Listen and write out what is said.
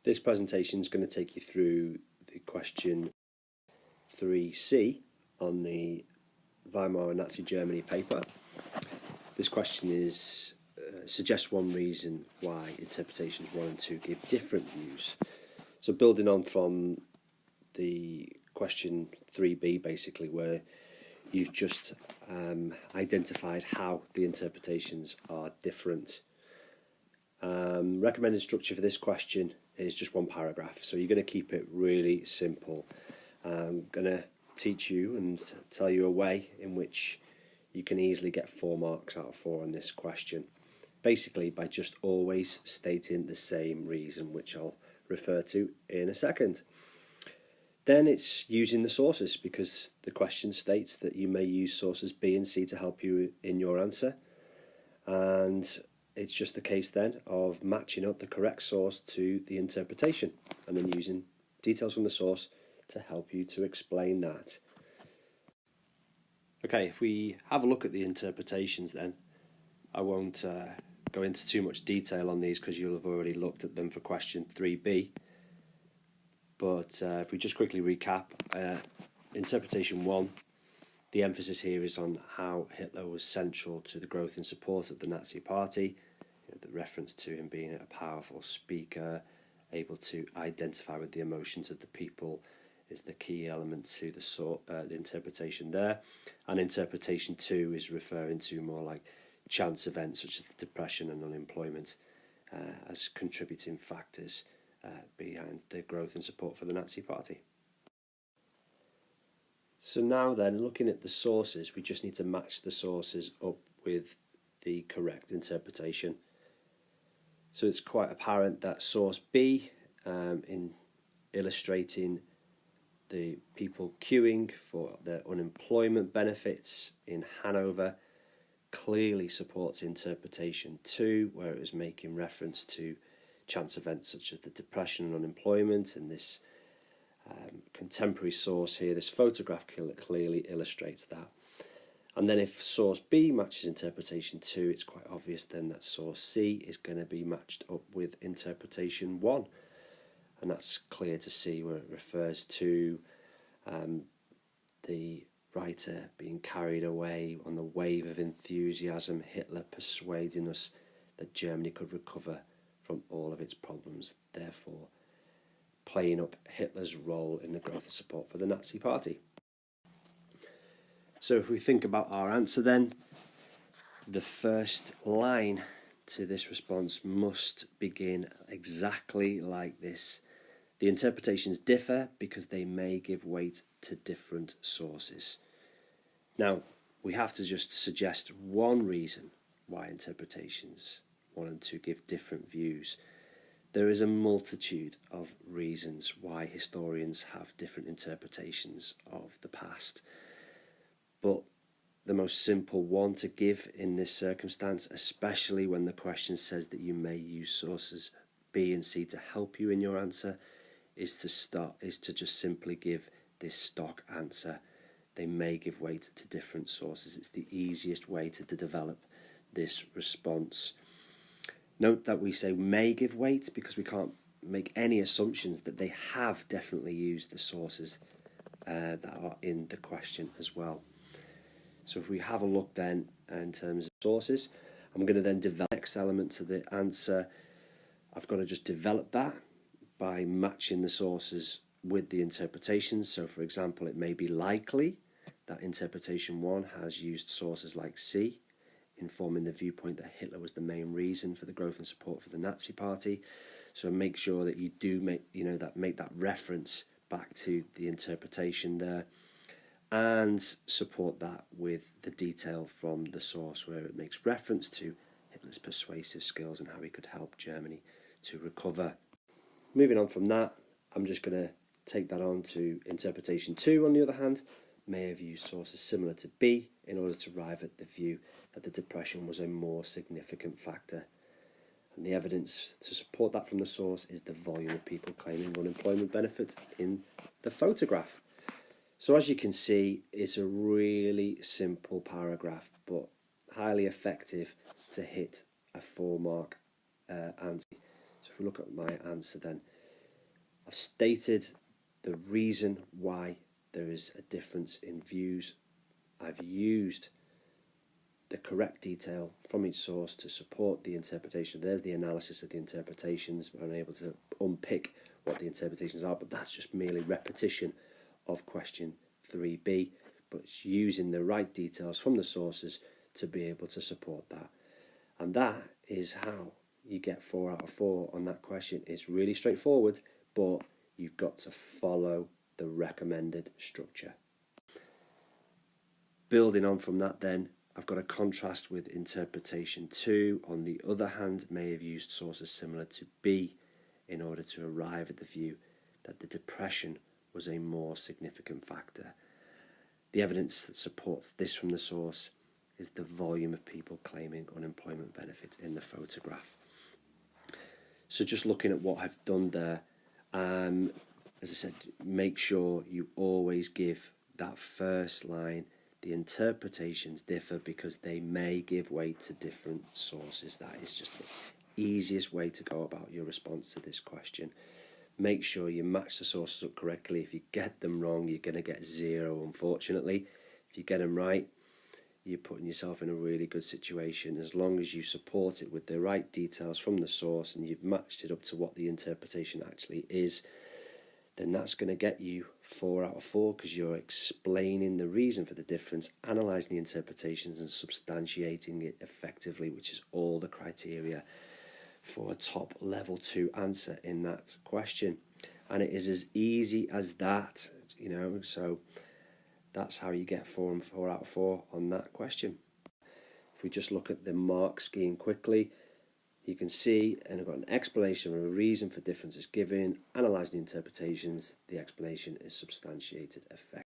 This presentation is going to take you through the question 3C on the Weimar and Nazi Germany paper. This question is suggest one reason why interpretations 1 and 2 give different views. So building on from the question 3B basically, where you've just identified how the interpretations are different. Recommended structure for this question is just one paragraph, so you're going to keep it really simple. I'm going to teach you and tell you a way in which you can easily get 4 marks out of 4 on this question, basically by just always stating the same reason, which I'll refer to in a second. Then it's using the sources, because the question states that you may use sources B and C to help you in your answer, and it's just the case then of matching up the correct source to the interpretation and then using details from the source to help you to explain that. Okay, if we have a look at the interpretations then, I won't go into too much detail on these because you'll have already looked at them for question 3B. But if we just quickly recap, interpretation 1, the emphasis here is on how Hitler was central to the growth and support of the Nazi Party. The reference to him being a powerful speaker, able to identify with the emotions of the people, is the key element to the interpretation there. And interpretation 2 is referring to more like chance events such as the depression and unemployment as contributing factors behind the growth and support for the Nazi Party. So now then, looking at the sources, we just need to match the sources up with the correct interpretation. So it's quite apparent that source B, in illustrating the people queuing for their unemployment benefits in Hanover, clearly supports interpretation 2, where it was making reference to chance events such as the depression and unemployment, and this contemporary source here, this photograph clearly illustrates that. And then if source B matches interpretation 2, it's quite obvious then that source C is going to be matched up with interpretation 1. And that's clear to see where it refers to the writer being carried away on the wave of enthusiasm, Hitler persuading us that Germany could recover from all of its problems, therefore playing up Hitler's role in the growth and support for the Nazi Party. So if we think about our answer then, the first line to this response must begin exactly like this. The interpretations differ because they may give weight to different sources. Now, we have to just suggest one reason why interpretations 1 and 2 give different views. There is a multitude of reasons why historians have different interpretations of the past. But the most simple one to give in this circumstance, especially when the question says that you may use sources B and C to help you in your answer, is to just simply give this stock answer. They may give weight to different sources. It's the easiest way to develop this response. Note that we say may give weight because we can't make any assumptions that they have definitely used the sources that are in the question as well. So if we have a look then in terms of sources, I'm going to then develop the next element to the answer. I've got to just develop that by matching the sources with the interpretations. So for example, it may be likely that interpretation 1 has used sources like C, informing the viewpoint that Hitler was the main reason for the growth and support for the Nazi Party. So make sure that you do make that reference back to the interpretation there, and support that with the detail from the source where it makes reference to Hitler's persuasive skills and how he could help Germany to recover. Moving on from that, I'm just going to take that on to interpretation 2, on the other hand, may have used sources similar to B in order to arrive at the view that the depression was a more significant factor. And the evidence to support that from the source is the volume of people claiming unemployment benefits in the photograph. So as you can see, it's a really simple paragraph, but highly effective to hit a 4-mark answer. So if we look at my answer then, I've stated the reason why there is a difference in views. I've used the correct detail from each source to support the interpretation. There's the analysis of the interpretations. I'm able to unpick what the interpretations are, but that's just merely repetition of question 3b, but it's using the right details from the sources to be able to support that. And that is how you get 4 out of 4 on that question. It's really straightforward, but you've got to follow the recommended structure. Building on from that then, I've got a contrast with interpretation 2. On the other hand, may have used sources similar to B in order to arrive at the view that the depression was a more significant factor. The evidence that supports this from the source is the volume of people claiming unemployment benefit in the photograph. So just looking at what I've done there, as I said, make sure you always give that first line. The interpretations differ because they may give weight to different sources. That is just the easiest way to go about your response to this question. Make sure you match the sources up correctly. If you get them wrong, you're going to get 0, unfortunately. If you get them right, you're putting yourself in a really good situation. As long as you support it with the right details from the source and you've matched it up to what the interpretation actually is, then that's going to get you 4 out of 4 because you're explaining the reason for the difference, analysing the interpretations and substantiating it effectively, which is all the criteria for a top level 2 answer in that question. And it is as easy as that, so that's how you get 4 out of 4 on that question. If we just look at the mark scheme quickly, you can see, and I've got an explanation of a reason for differences given, analysing the interpretations, the explanation is substantiated effectively.